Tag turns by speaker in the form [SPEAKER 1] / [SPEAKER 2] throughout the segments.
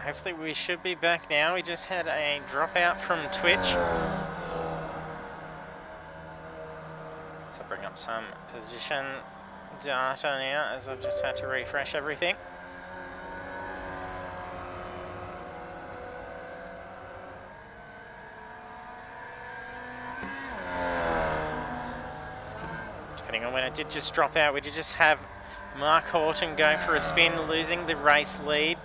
[SPEAKER 1] hopefully we should be back now. We just had a dropout from Twitch. So bring up some position data now as I've just had to refresh everything. Depending on when it did just drop out, we did just have Mark Oulton go for a spin, losing the race lead.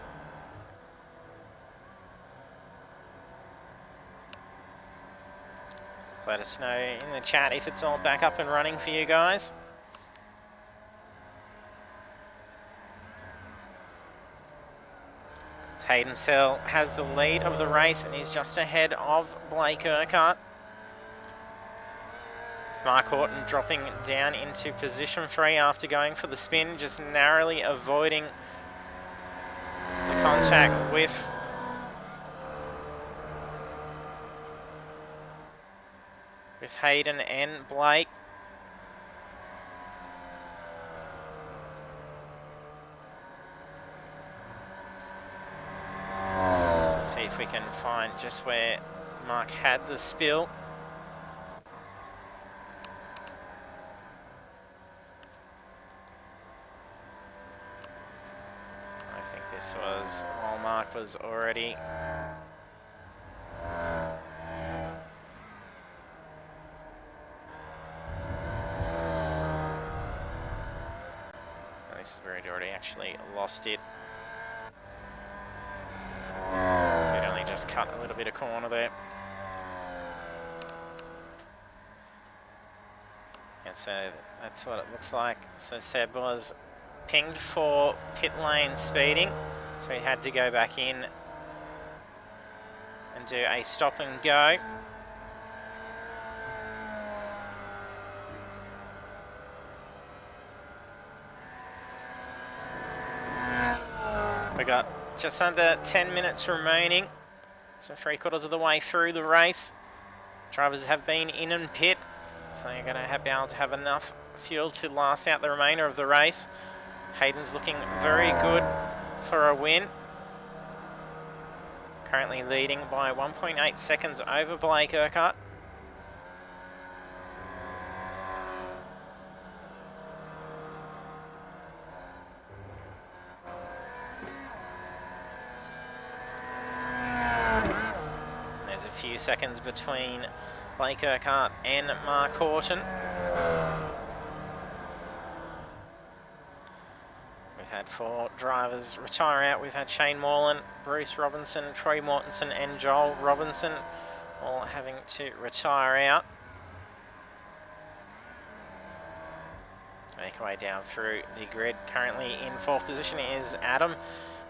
[SPEAKER 1] Let us know in the chat if it's all back up and running for you guys. Hayden Sell has the lead of the race and is just ahead of Blake Urquhart. Mark Oulton dropping down into position 3 after going for the spin, just narrowly avoiding the contact with Hayden and Blake. Let's see if we can find just where Mark had the spill. I think this was while Mark was already this is where he'd already actually lost it. So he'd only just cut a little bit of corner there. And so that's what it looks like. So Seb was pinged for pit lane speeding, so he had to go back in and do a stop and go. We got just under 10 minutes remaining, so 3/4 of the way through the race. Drivers have been in and pit, so you're going to be able to have enough fuel to last out the remainder of the race. Hayden's looking very good for a win. Currently leading by 1.8 seconds over Blake Urquhart. There's a few seconds between Blake Urquhart and Mark Oulton. We've had 4 drivers retire out. We've had Shane Morland, Bruce Robinson, Troy Mortensen and Joel Robinson all having to retire out. Make our way down through the grid. Currently in 4th position is Adam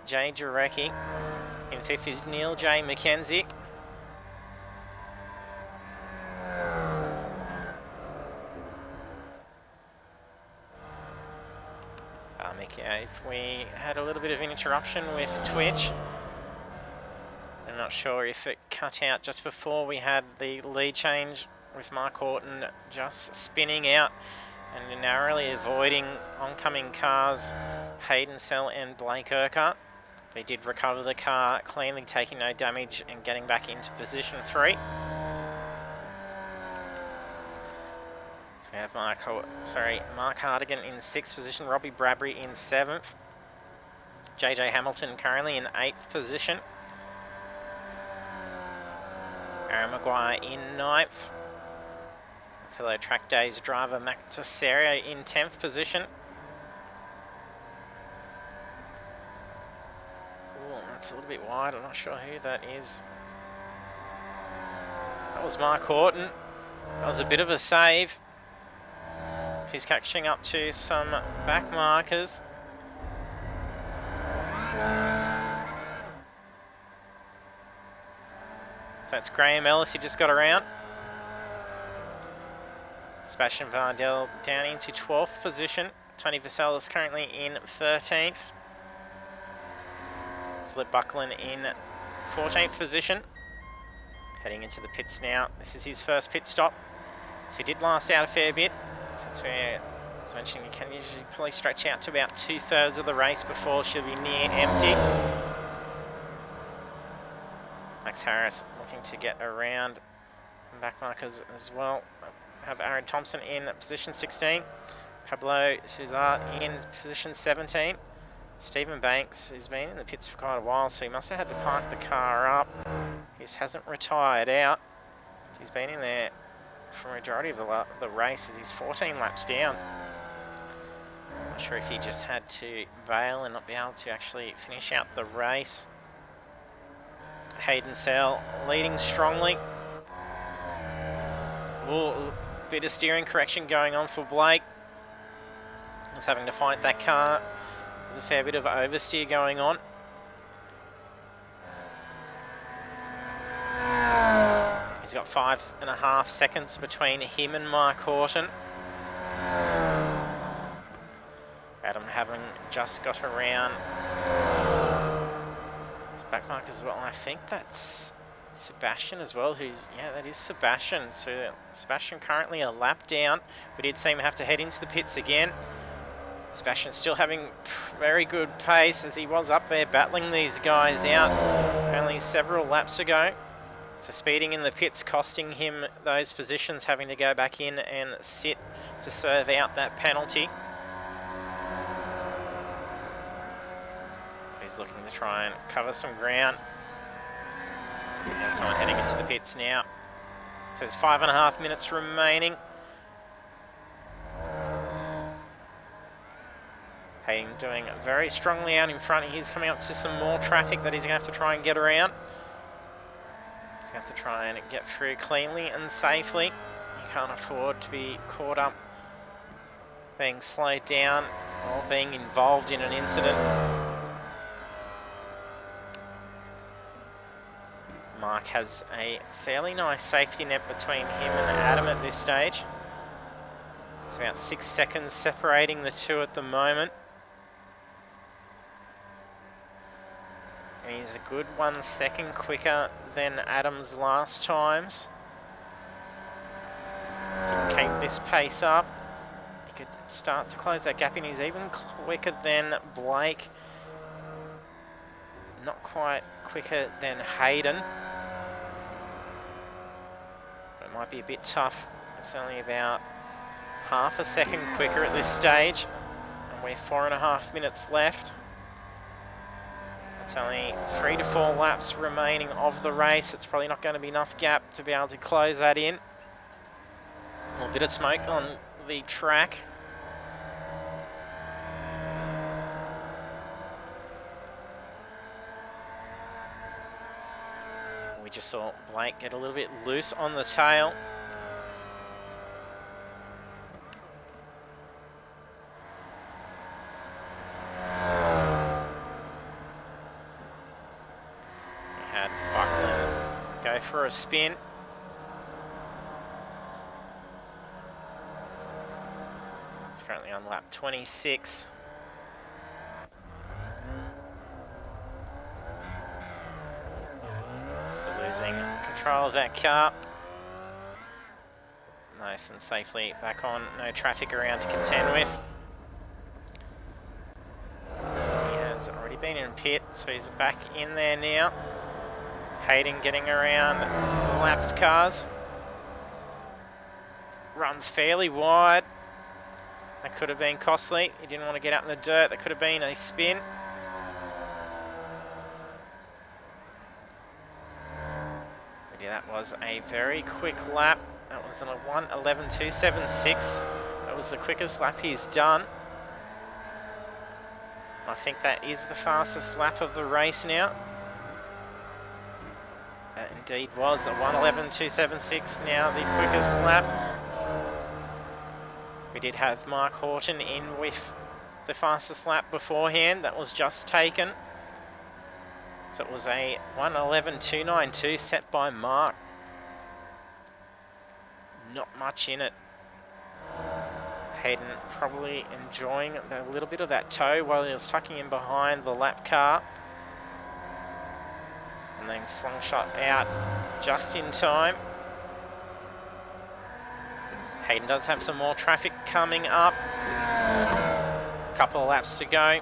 [SPEAKER 1] J. Jarecki. In 5th is Neil J. McKenzie. If we had a little bit of an interruption with Twitch, I'm not sure if it cut out just before we had the lead change with Mark Oulton just spinning out and narrowly avoiding oncoming cars, Hayden Sell and Blake Urquhart. They did recover the car cleanly, taking no damage and getting back into position 3. We have Mark Hardigan in 6th position, Robbie Bradbury in 7th, JJ Hamilton currently in 8th position, Aaron Maguire in 9th, fellow Track Days driver Mac Tesserio in 10th position. Ooh, that's a little bit wide, I'm not sure who that is. That was Mark Oulton. That was a bit of a save. He's catching up to some back markers. So that's Graham Ellis, he just got around. Sebastian Vardell down into 12th position. Tony Vassell is currently in 13th. Philip Buckland in 14th position. Heading into the pits now. This is his first pit stop. So he did last out a fair bit. So that's where, as mentioned, you can usually probably stretch out to about 2/3 of the race before she'll be near empty. Max Harris looking to get around backmarkers as well. Have Aaron Thompson in position 16. Pablo Suzard in position 17. Stephen Banks has been in the pits for quite a while, so he must have had to park the car up. He hasn't retired out. He's been in there for a majority of the race as he's 14 laps down. Not sure if he just had to bail and not be able to actually finish out the race. Hayden Sell leading strongly. Ooh, bit of steering correction going on for Blake. He's having to fight that car. There's a fair bit of oversteer going on. He's got 5.5 seconds between him and Mark Oulton. Adam having just got around his backmark as well. I think that's Sebastian as well, that is Sebastian. So Sebastian currently a lap down. We did seem to have to head into the pits again. Sebastian still having very good pace as he was up there battling these guys out only several laps ago. So speeding in the pits costing him those positions, having to go back in and sit to serve out that penalty. So he's looking to try and cover some ground. There's someone heading into the pits now. So there's 5.5 minutes remaining. Hayden doing very strongly out in front. He's coming up to some more traffic that he's going to have to try and get around. He's going to have to try and get through cleanly and safely. He can't afford to be caught up being slowed down or being involved in an incident. Mark has a fairly nice safety net between him and Adam at this stage. It's about 6 seconds separating the two at the moment. And he's a good 1 second quicker than Adam's last times. If he can keep this pace up, he could start to close that gap in. He's even quicker than Blake. Not quite quicker than Hayden. But it might be a bit tough. It's only about half a second quicker at this stage. And we're 4.5 minutes left. It's only 3 to 4 laps remaining of the race. It's probably not going to be enough gap to be able to close that in. A little bit of smoke on the track. We just saw Blake get a little bit loose on the tail. For a spin. It's currently on lap 26. So losing control of that car. Nice and safely back on. No traffic around to contend with. He has already been in pit, so he's back in there now. Hayden getting around lapped cars. Runs fairly wide. That could have been costly. He didn't want to get out in the dirt. That could have been a spin. But yeah, that was a very quick lap. That was a 1:11.276. That was the quickest lap he's done. I think that is the fastest lap of the race now. That indeed was a 1:11.276, now the quickest lap. We did have Mark Oulton in with the fastest lap beforehand. That was just taken. So it was a 1:11.292 set by Mark. Not much in it. Hayden probably enjoying a little bit of that tow while he was tucking in behind the lap car. And then slingshot out just in time. Hayden does have some more traffic coming up. A couple of laps to go.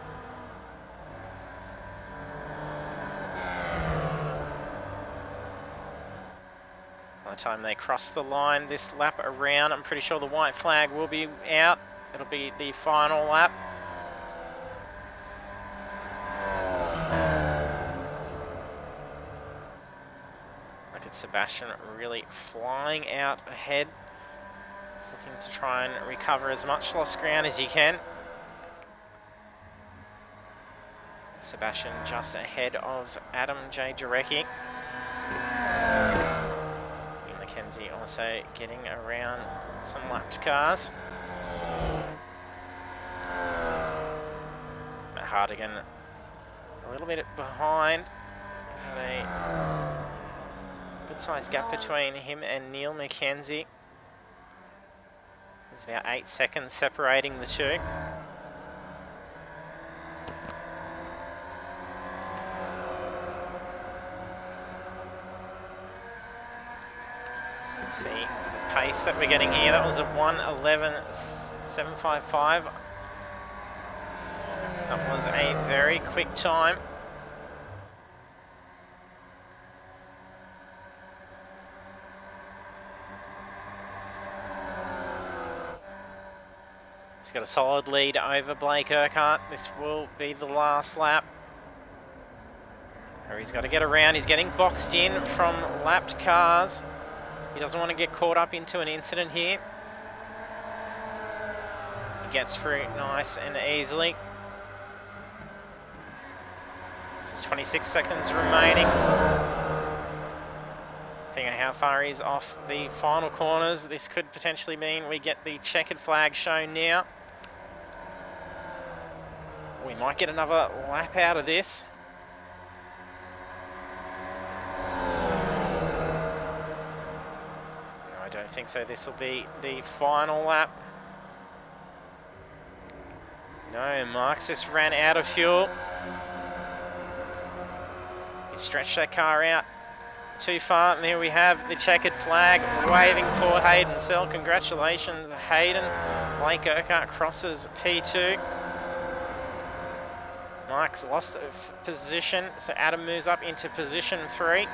[SPEAKER 1] time they cross the line this lap around, I'm pretty sure the white flag will be out. It'll be the final lap. Look at Sebastian really flying out ahead. He's looking to try and recover as much lost ground as he can. Sebastian just ahead of Adam J. Jarecki. Mackenzie also getting around some lapped cars. Matt Hardigan a little bit behind. He's had a good sized gap between him and Neil Mackenzie. There's about 8 seconds separating the two. See the pace that we're getting here. That was a 1:11.755. That was a very quick time. He's got a solid lead over Blake Urquhart. This will be the last lap. Or he's got to get around. He's getting boxed in from lapped cars. He doesn't want to get caught up into an incident here. He gets through nice and easily. Just 26 seconds remaining. Depending on how far he's off the final corners, this could potentially mean we get the checkered flag shown now. We might get another lap out of this. No, I don't think so. This will be the final lap. No, Marks just ran out of fuel. He stretched that car out too far, and there we have the checkered flag waving for Hayden Sell. Congratulations, Hayden. Blake Urquhart crosses P2. Mark's lost position, so Adam moves up into position 3.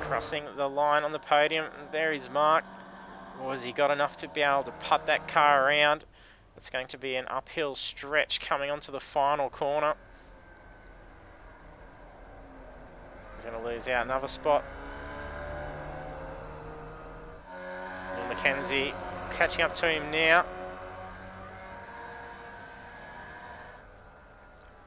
[SPEAKER 1] Crossing the line on the podium, there is Mark. Was he got enough to be able to putt that car around? It's going to be an uphill stretch coming onto the final corner. He's going to lose out another spot. Will Mackenzie catching up to him now.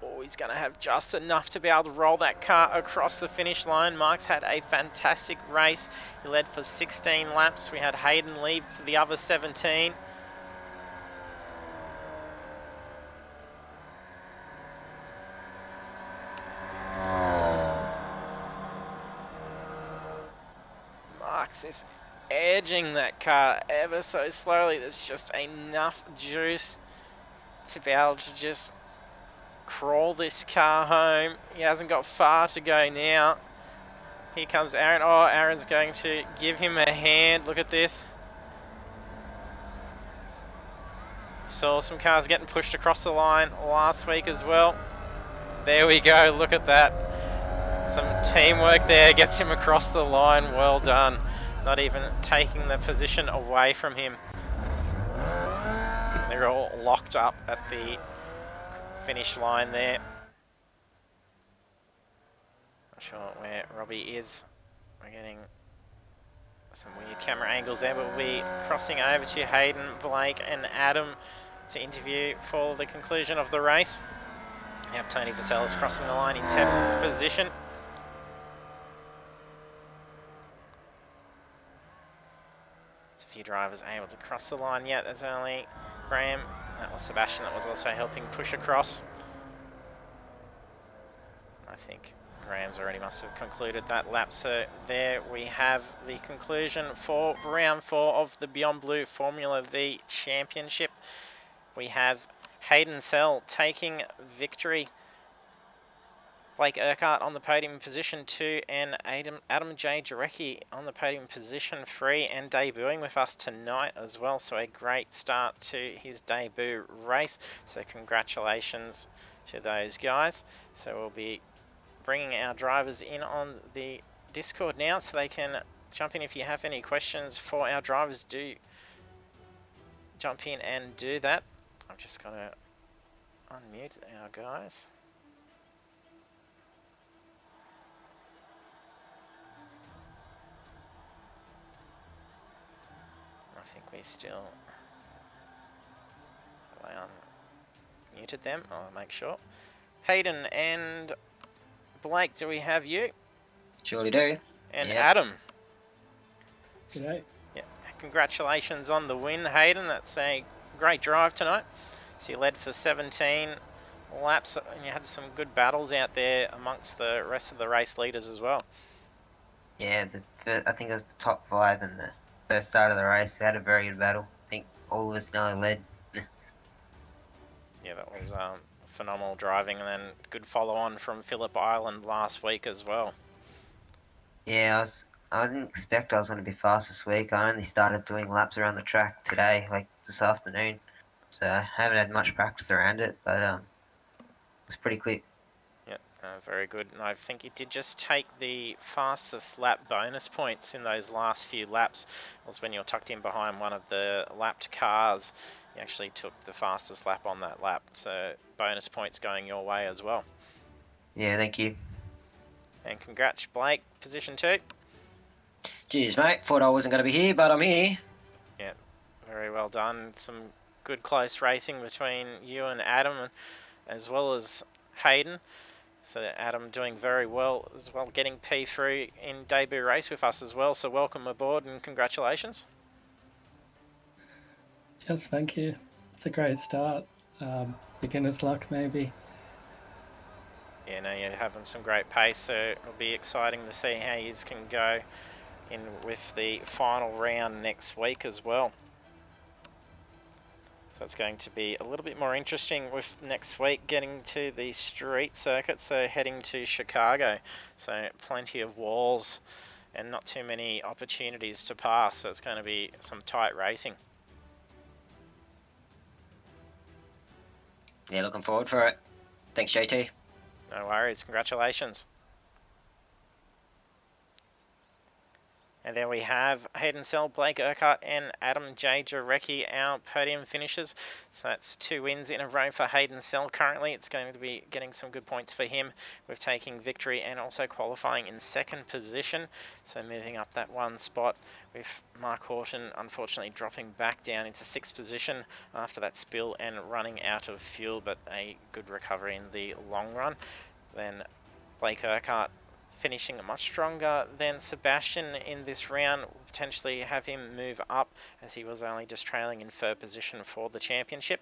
[SPEAKER 1] Oh, he's going to have just enough to be able to roll that car across the finish line. Mark's had a fantastic race. He led for 16 laps. We had Hayden lead for the other 17. Is edging that car ever so slowly. There's just enough juice to be able to just crawl this car home. He hasn't got far to go now. Here comes Aaron. Oh, Aaron's going to give him a hand. Look at this. Saw some cars getting pushed across the line last week as well. There we go. Look at that. Some teamwork there. Gets him across the line. Well done. Not even taking the position away from him. They're all locked up at the finish line there. Not sure where Robbie is. We're getting some weird camera angles there, but we'll be crossing over to Hayden, Blake and Adam to interview for the conclusion of the race. We have Tony Vaselis crossing the line in 10th position. Few drivers able to cross the line yet. There's only Graham. That was Sebastian that was also helping push across. I think Graham's already must have concluded that lap. So there we have the conclusion for round 4 of the Beyond Blue Formula V Championship. We have Hayden Sell taking victory. Blake Urquhart on the podium in position 2 and Adam J. Jarecki on the podium in position 3 and debuting with us tonight as well. So a great start to his debut race. So congratulations to those guys. So we'll be bringing our drivers in on the Discord now so they can jump in if you have any questions for our drivers. Do jump in and do that. I'm just going to unmute our guys. I think we still unmuted them. I'll make sure. Hayden and Blake, do we have you?
[SPEAKER 2] Surely do.
[SPEAKER 1] And
[SPEAKER 2] Yep.
[SPEAKER 1] Adam.
[SPEAKER 3] G'day.
[SPEAKER 1] Yeah, congratulations on the win, Hayden. That's a great drive tonight. So you led for 17 laps, and you had some good battles out there amongst the rest of the race leaders as well.
[SPEAKER 2] Yeah, I think it was the top 5 in the first start of the race. We had a very good battle. I think all of us nearly led.
[SPEAKER 1] Yeah, that was phenomenal driving, and then good follow on from Phillip Island last week as well.
[SPEAKER 2] Yeah, I didn't expect I was going to be fast this week. I only started doing laps around the track today, like this afternoon. So I haven't had much practice around it, but it was pretty quick.
[SPEAKER 1] Yeah, very good. And I think you did just take the fastest lap bonus points in those last few laps. It was when you were tucked in behind one of the lapped cars. You actually took the fastest lap on that lap. So bonus points going your way as well.
[SPEAKER 2] Yeah, thank you.
[SPEAKER 1] And congrats, Blake, position 2.
[SPEAKER 2] Jeez, mate. Thought I wasn't going to be here, but I'm here.
[SPEAKER 1] Yeah, very well done. Some good close racing between you and Adam, as well as Hayden. So Adam doing very well as well, getting P3 in debut race with us as well. So welcome aboard and congratulations.
[SPEAKER 3] Yes, thank you. It's a great start. Beginner's luck, maybe.
[SPEAKER 1] Yeah, no, you're having some great pace, so it'll be exciting to see how you can go in with the final round next week as well. So it's going to be a little bit more interesting with next week getting to the street circuit, so heading to Chicago. So plenty of walls and not too many opportunities to pass, so it's going to be some tight racing.
[SPEAKER 2] Yeah, looking forward for it. Thanks, JT.
[SPEAKER 1] No worries, congratulations. And there we have Hayden Sell, Blake Urquhart and Adam J. Jarecki, our podium finishers. So that's 2 wins in a row for Hayden Sell currently. It's going to be getting some good points for him with taking victory and also qualifying in 2nd position. So moving up that 1 spot with Mark Oulton unfortunately dropping back down into 6th position after that spill and running out of fuel, but a good recovery in the long run. Then Blake Urquhart finishing much stronger than Sebastian in this round, will potentially have him move up as he was only just trailing in 3rd position for the championship.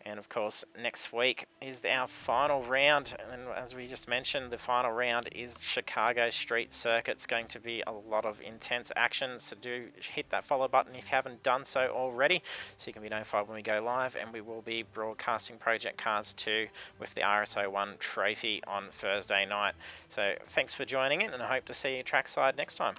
[SPEAKER 1] And of course, next week is our final round. And as we just mentioned, the final round is Chicago Street Circuit. It's going to be a lot of intense action. So do hit that follow button if you haven't done so already, so you can be notified when we go live. And we will be broadcasting Project Cars 2 with the RSO1 trophy on Thursday night. So thanks for joining in, and I hope to see you trackside next time.